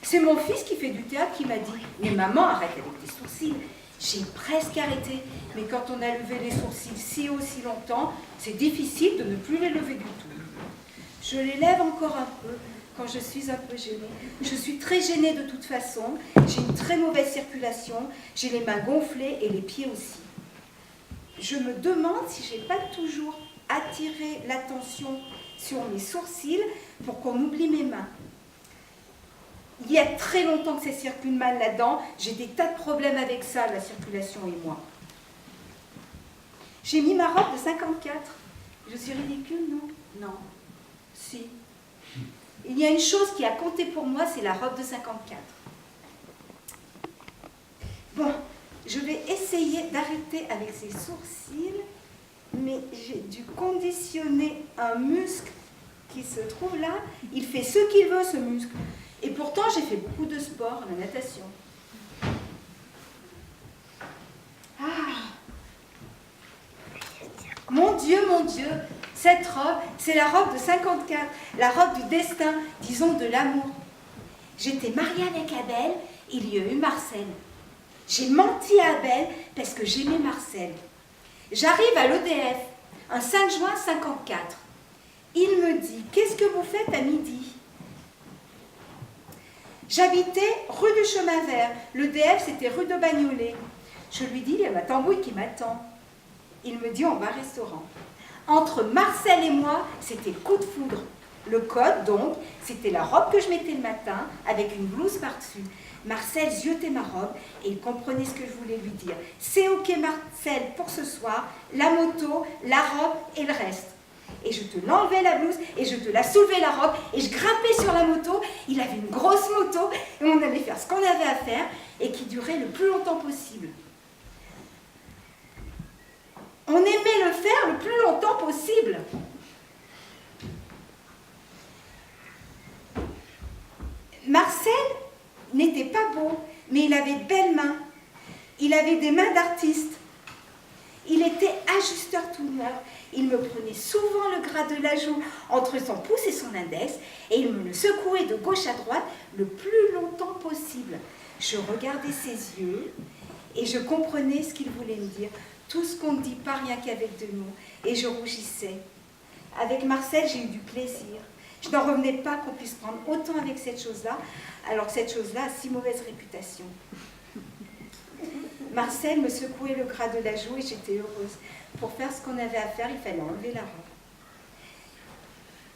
C'est mon fils qui fait du théâtre qui m'a dit « Mais maman, arrête avec tes sourcils !» J'ai presque arrêté, mais quand on a levé les sourcils si haut, si longtemps, c'est difficile de ne plus les lever du tout. Je les lève encore un peu quand je suis un peu gênée. Je suis très gênée de toute façon, j'ai une très mauvaise circulation, j'ai les mains gonflées et les pieds aussi. Je me demande si je n'ai pas toujours attiré l'attention sur mes sourcils pour qu'on oublie mes mains. Il y a très longtemps que ça circule mal là-dedans. J'ai des tas de problèmes avec ça, la circulation et moi. J'ai mis ma robe de 54. Je suis ridicule, non? Non. Si. Il y a une chose qui a compté pour moi, c'est la robe de 54. Bon, je vais essayer d'arrêter avec ces sourcils, mais j'ai dû conditionner un muscle qui se trouve là. Il fait ce qu'il veut, ce muscle. Et pourtant, j'ai fait beaucoup de sport, la natation. Ah! Mon Dieu, cette robe, c'est la robe de 54, la robe du destin, disons de l'amour. J'étais mariée avec Abel, il y a eu Marcel. J'ai menti à Abel parce que j'aimais Marcel. J'arrive à l'EDF, un 5 juin 54. Il me dit, qu'est-ce que vous faites à midi? J'habitais rue du Chemin Vert. L'EDF, c'était rue de Bagnolet. Je lui dis, il y a ma tambouille qui m'attend. Il me dit, on va au restaurant. Entre Marcel et moi, c'était coup de foudre. Le code, donc, c'était la robe que je mettais le matin, avec une blouse par-dessus. Marcel ziotait ma robe et il comprenait ce que je voulais lui dire. C'est ok Marcel pour ce soir, la moto, la robe et le reste. Et je te l'enlevais la blouse, et je te la soulevais la robe, et je grimpais sur la moto. Il avait une grosse moto, et on allait faire ce qu'on avait à faire, et qui durait le plus longtemps possible. On aimait le faire le plus longtemps possible. Marcel n'était pas beau, mais il avait de belles mains. Il avait des mains d'artiste. Il était ajusteur tourneur. Il me prenait souvent le gras de la joue entre son pouce et son index et il me le secouait de gauche à droite le plus longtemps possible. Je regardais ses yeux et je comprenais ce qu'il voulait me dire. Tout ce qu'on ne dit pas rien qu'avec de mots. Et je rougissais. Avec Marcel, j'ai eu du plaisir. Je n'en revenais pas qu'on puisse prendre autant avec cette chose-là, alors que cette chose-là a si mauvaise réputation. Marcel me secouait le gras de la joue et j'étais heureuse. Pour faire ce qu'on avait à faire, il fallait enlever la robe.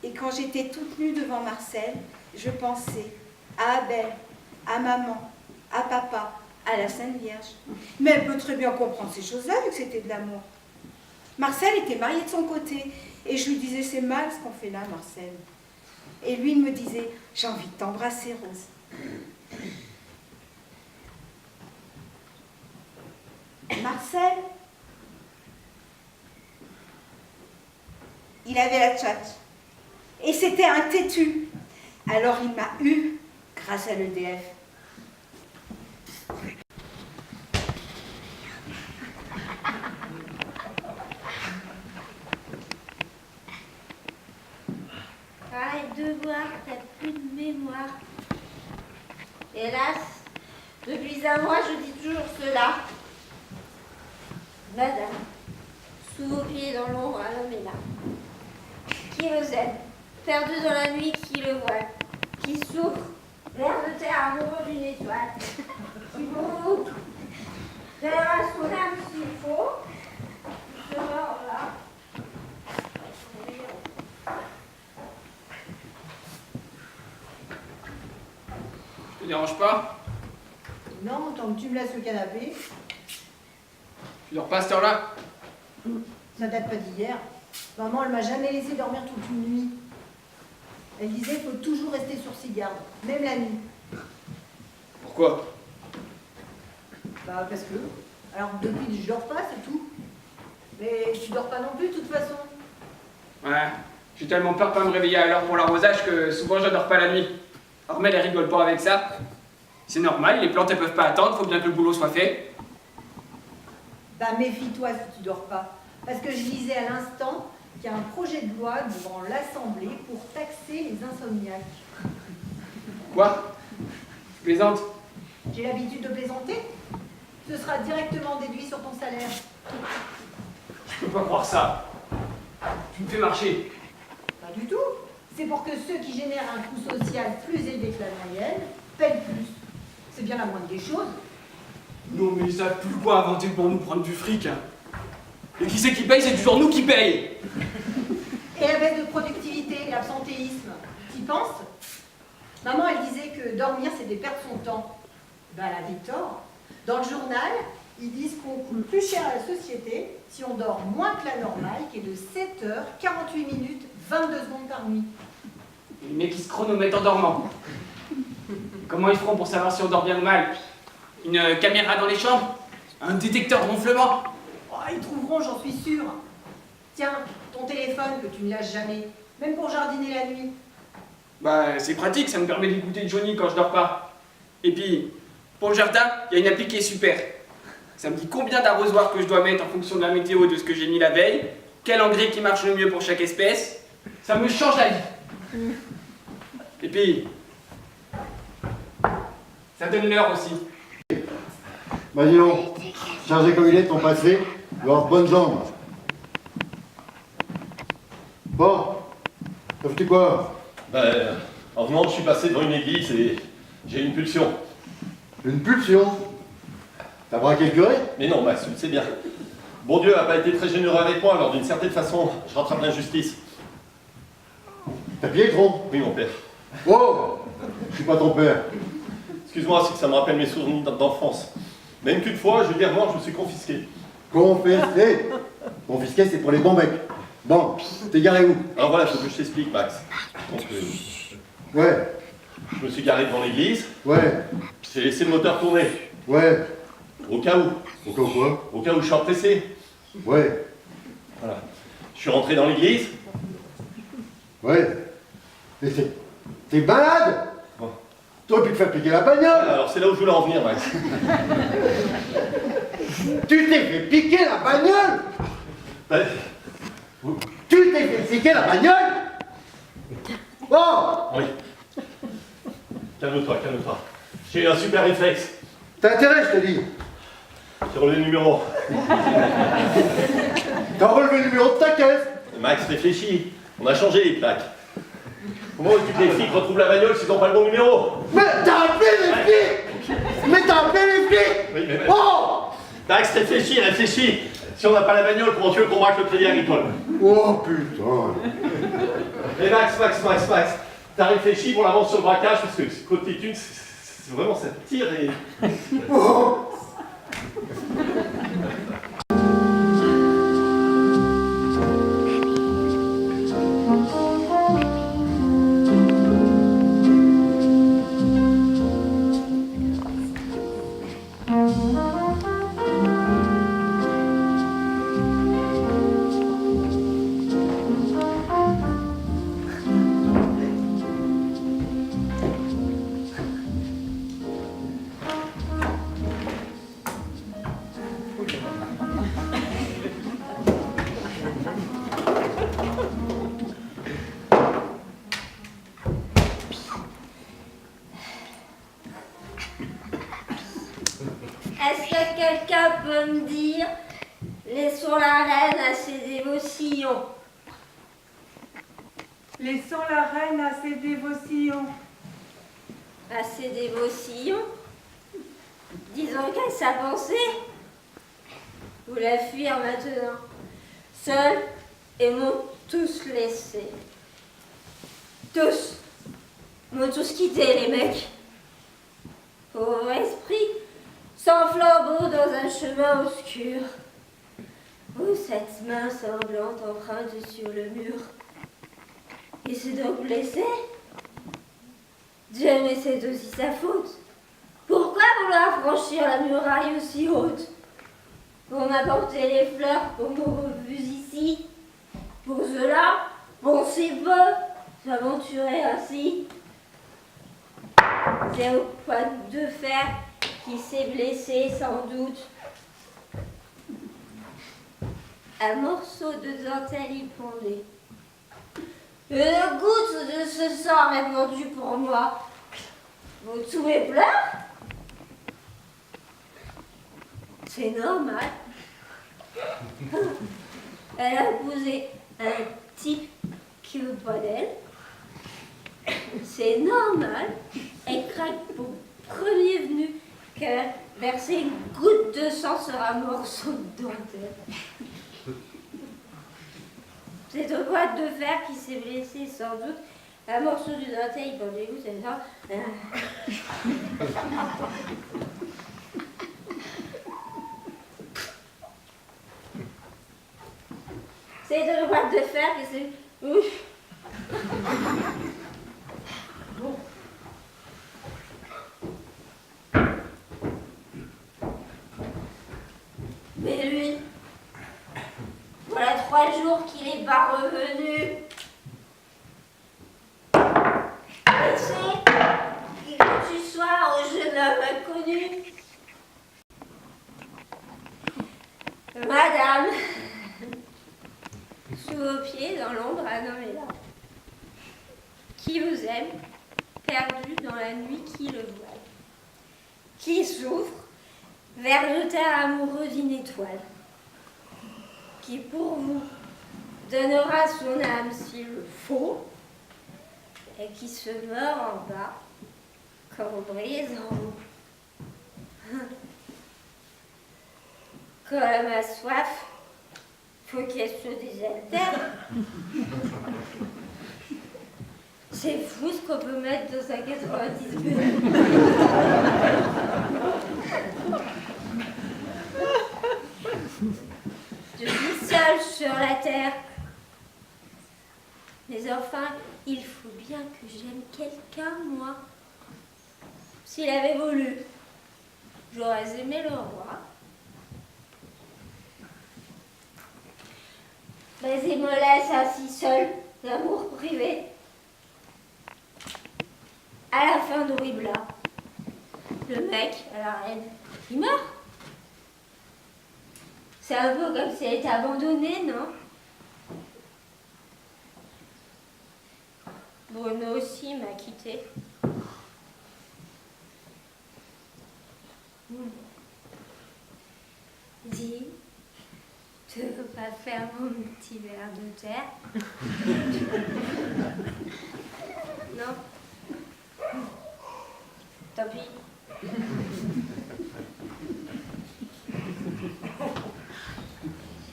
Et quand j'étais toute nue devant Marcel, je pensais à Abel, à maman, à papa, à la Sainte Vierge. Mais elle peut très bien comprendre ces choses-là, vu que c'était de l'amour. Marcel était marié de son côté, et je lui disais, c'est mal ce qu'on fait là, Marcel. Et lui, il me disait, j'ai envie de t'embrasser, Rose. Marcel, il avait la tchatche. Et c'était un têtu. Alors il m'a eu grâce à l'EDF. Arrête de boire, t'as plus de mémoire. Hélas, depuis un mois, je dis toujours cela. Madame, sous vos pieds dans l'ombre, un homme est là. Qui vous aime, perdu dans la nuit, qui le voile, qui souffre, vers de terre amoureux d'une étoile, qui pour vous verra son âme s'il faut, ce mort-là. Ça te dérange pas? Non, tant que tu me laisses le canapé, Tu dors pas à cette heure-là? ça date pas d'hier. Maman, elle m'a jamais laissé dormir toute une nuit. Elle disait qu'il faut toujours rester sur ses gardes, même la nuit. Pourquoi? Bah parce que. Alors depuis je dors pas, c'est tout. Mais tu dors pas non plus de toute façon. Ouais, j'ai tellement peur de pas me réveiller à l'heure pour l'arrosage que souvent j'adore pas la nuit. Armelle, elle rigole pas avec ça. C'est normal, les plantes elles peuvent pas attendre, faut bien que le boulot soit fait. Bah méfie-toi si tu dors pas. Parce que je disais à l'instant qu'il y a un projet de loi devant l'Assemblée pour taxer les insomniaques. Quoi? Tu plaisantes? J'ai l'habitude de plaisanter. Ce sera directement déduit sur ton salaire. Je peux pas croire ça. Tu me fais marcher. Pas du tout. C'est pour que ceux qui génèrent un coût social plus élevé que la moyenne payent plus. C'est bien la moindre des choses. Non mais ils savent plus quoi inventer pour nous prendre du fric. Hein. Et qui c'est qui paye? C'est toujours nous qui paye. Et la baisse de productivité, l'absentéisme, t'y penses? Maman, elle disait que dormir, c'était perdre son temps. Ben, elle avait tort. Dans le journal, ils disent qu'on coûte plus cher à la société si on dort moins que la normale, qui est de 7 heures, 48 minutes, 22 secondes par nuit. Les mecs qui se chronomètrent en dormant. Comment ils feront pour savoir si on dort bien ou mal? Une caméra dans les chambres? Un détecteur de ronflement? Oh, ils trouveront, j'en suis sûre. Tiens, ton téléphone que tu ne lâches jamais, même pour jardiner la nuit. Bah c'est pratique, ça me permet d'écouter Johnny quand je dors pas. Et puis, pour le jardin, il y a une appli qui est super. Ça me dit combien d'arrosoirs que je dois mettre en fonction de la météo de ce que j'ai mis la veille, quel engrais qui marche le mieux pour chaque espèce. Ça me change la vie. Et puis, ça donne l'heure aussi. Bah dis donc, chargé comme il est, ton passé, il doit avoir de bonnes jambes. Bon, t'as foutu quoi? Ben, en venant, je suis passé devant une église et j'ai eu une pulsion. Une pulsion? T'as braqué le curé? Mais non, Max, tu le sais bien. Bon Dieu n'a pas été très généreux avec moi, alors d'une certaine façon, je rattrape l'injustice. T'as pillé le tronc? Oui, mon père. Oh! Je suis pas ton père. Excuse-moi, c'est que ça me rappelle mes souvenirs d'enfance. Même qu'une fois, je veux dire, moi, je me suis confisqué. Confisqué? Confisqué, c'est pour les bons mecs. Bon, t'es garé où? Alors voilà, il faut que je t'explique, Max. Donc, Ouais, je me suis garé devant l'église, ouais, j'ai laissé le moteur tourner. ouais. Au cas où. Au cas où quoi? Au cas où je suis pressé. Ouais, Voilà. Je suis rentré dans l'église. ouais. Mais t'es malade? Bon. T'aurais pu te faire piquer la bagnole! Alors c'est là où je voulais en venir, Max. Tu t'es fait piquer la bagnole! Ben, Tu t'es fait piquer la bagnole! Oh! oui. Calme-toi, calme-toi. J'ai eu un super réflexe. T'as intérêt, je te dis. J'ai relevé le numéro. T'as relevé le numéro de ta caisse. Max, réfléchis. On a changé les plaques. Comment veux-tu que les flics retrouvent la bagnole s'ils n'ont pas le bon numéro? Mais t'as appelé les flics! Mais t'as appelé les flics! Oui, mais... Oh! Max, réfléchis, réfléchis. Si on n'a pas la bagnole, comment tu veux qu'on braque le crédit agricole? Oh putain! Mais Max, t'as réfléchi pour l'avance sur le braquage, parce que côté thunes, c'est vraiment ça tire et... Oh! Est-ce que quelqu'un peut me dire, laissons la reine à ses dévotions? Laissons la reine à ses dévotions. À ses dévotions? Disons qu'à sa pensée. Vous la fuir maintenant. Seuls et m'ont tous laissé. Tous. M'ont tous quitté, les mecs. Pauvre esprit, sans flambeau dans un chemin obscur. Oh, cette main sanglante empreinte sur le mur. Il s'est donc blessé? Dieu, mais c'est aussi sa faute. Pourquoi vouloir franchir la muraille aussi haute? Pour m'apporter les fleurs qu'on me refuse ici? Pour cela, bon c'est beau, s'aventurer ainsi. C'est au poids de fer qui s'est blessé sans doute. Un morceau de dentelle y pendait. Une goutte de ce sang répandu pour moi. Vaut tous mes pleurs? C'est normal. Elle a posé un type qui veut pas d'elle. C'est normal. Elle craque pour premier venu qu'elle a versé une goutte de sang sur un morceau de dentelle. C'est une boîte de fer qui s'est blessée sans doute. Un morceau de dentelle, pendez-vous, c'est ça. C'est une boîte de fer qui s'est... Ouf. Bon. Mais lui, voilà 3 jours qu'il n'est pas revenu. Et c'est que tu sois au jeune homme inconnu. Madame, sous vos pieds, dans l'ombre, un homme est là. Qui vous aime, perdu dans la nuit qui le voile. Qui souffre, vers le terre amoureux d'une étoile. Qui pour vous donnera son âme s'il le faut, et qui se meurt en bas, comme on brise en haut. Quand elle a soif, faut qu'elle se désaltère. C'est fou ce qu'on peut mettre dans sa 90 B. Je suis seule sur la terre. Mais enfin, il faut bien que j'aime quelqu'un, moi. S'il avait voulu, j'aurais aimé le roi. Mais il me laisse ainsi seul, l'amour privé. À la fin d'horrible là, le mec, à la reine, il meurt. C'est un peu comme si elle était abandonnée, non? Bruno aussi m'a quittée. Dis, tu veux pas faire mon petit verre de terre? Non? Tant pis.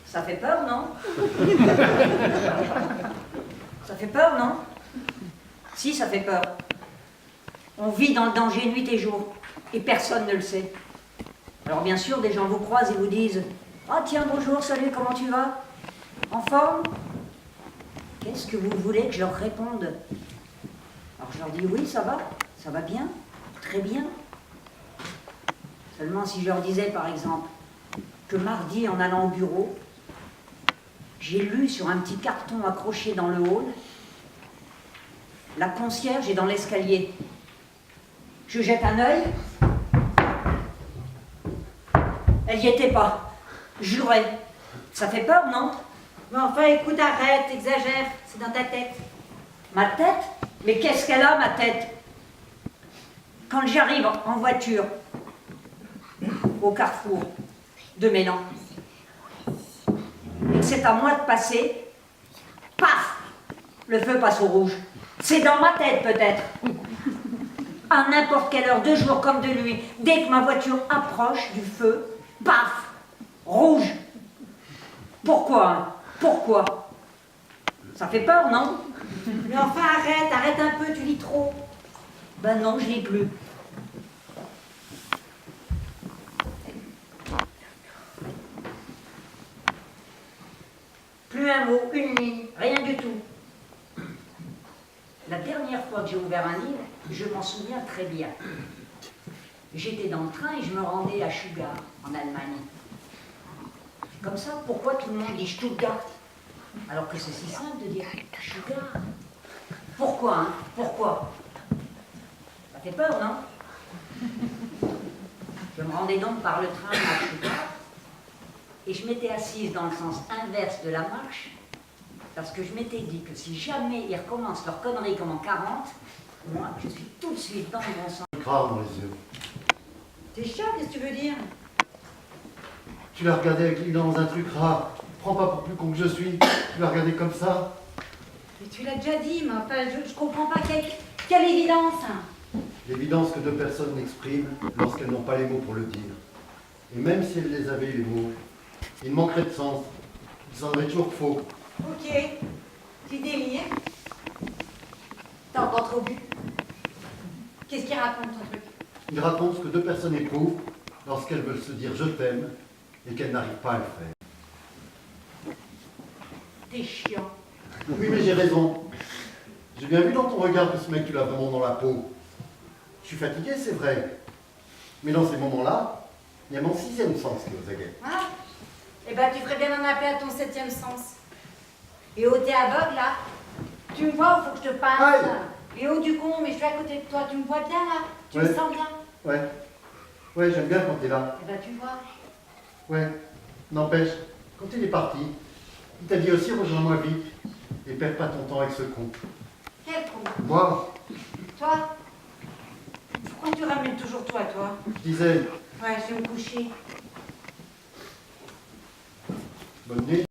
Ça fait peur, non? Ça fait peur, non? Si, ça fait peur. On vit dans le danger nuit et jour, et personne ne le sait. Alors bien sûr, des gens vous croisent et vous disent « Ah tiens, bonjour, salut, comment tu vas? En forme ?» Qu'est-ce que vous voulez que je leur réponde? Alors je leur dis « Oui, ça va bien, très bien. » Seulement si je leur disais, par exemple, que mardi, en allant au bureau, j'ai lu sur un petit carton accroché dans le hall, la concierge est dans l'escalier. Je jette un œil. Elle n'y était pas. Jurais. Ça fait peur, non? Mais enfin, écoute, arrête, exagère, c'est dans ta tête. Ma tête? Mais qu'est-ce qu'elle a, ma tête? Quand j'arrive en voiture, au carrefour de Mélan. Et que c'est à moi de passer, paf, le feu passe au rouge. C'est dans ma tête peut-être. À n'importe quelle heure, de jour comme de nuit, dès que ma voiture approche du feu, paf, rouge. Pourquoi hein? Pourquoi? Ça fait peur, non? Mais enfin, arrête un peu, tu lis trop. Ben non, je lis plus. Plus un mot, une ligne, rien du tout. La dernière fois que j'ai ouvert un livre, je m'en souviens très bien. J'étais dans le train et je me rendais à Stuttgart, en Allemagne. Comme ça, pourquoi tout le monde dit Stuttgart? Alors que c'est si simple de dire Stuttgart. Pourquoi, hein? Pourquoi? Ça fait peur, non? Je me rendais donc par le train à Stuttgart et je m'étais assise dans le sens inverse de la marche parce que je m'étais dit que si jamais ils recommencent leur connerie comme en 40, moi, je suis tout de suite dans le bon sens. Grave dans les yeux. T'es chiant, qu'est-ce que tu veux dire? Tu l'as regardé avec lui dans un truc rare. Prends pas pour plus con que je suis. Tu l'as regardé comme ça. Mais tu l'as déjà dit, mais enfin, je comprends pas quelle évidence. L'évidence que deux personnes l'expriment lorsqu'elles n'ont pas les mots pour le dire. Et même si elles les avaient, les mots, ils manqueraient de sens. Ils sonneraient toujours faux. Ok, tu délires. T'as encore trop bu. Qu'est-ce qu'il raconte ton truc? Il raconte ce que deux personnes éprouvent lorsqu'elles veulent se dire « je t'aime » et qu'elles n'arrivent pas à le faire. T'es chiant. Oui, mais j'ai raison. J'ai bien vu dans ton regard que ce mec, tu l'as vraiment dans la peau. Je suis fatigué, c'est vrai. Mais dans ces moments-là, il y a mon sixième sens qui est aux aguets. Ah, eh ben, tu ferais bien d'en appeler à ton 7e sens. Léo, t'es aveugle, là? Tu me vois ou faut que je te parle? Aïe. Léo, du con, mais je suis à côté de toi. Tu me vois bien, là? Tu me Ouais. sens bien? Ouais. Ouais, j'aime bien quand t'es là. Eh ben, tu vois. Ouais. N'empêche, quand il est parti, il t'a dit aussi rejoins-moi vite et perds pas ton temps avec ce con. Quel con? Moi, Toi? Pourquoi tu ramènes toujours toi? je disais, Ouais, je vais me coucher. bonne nuit.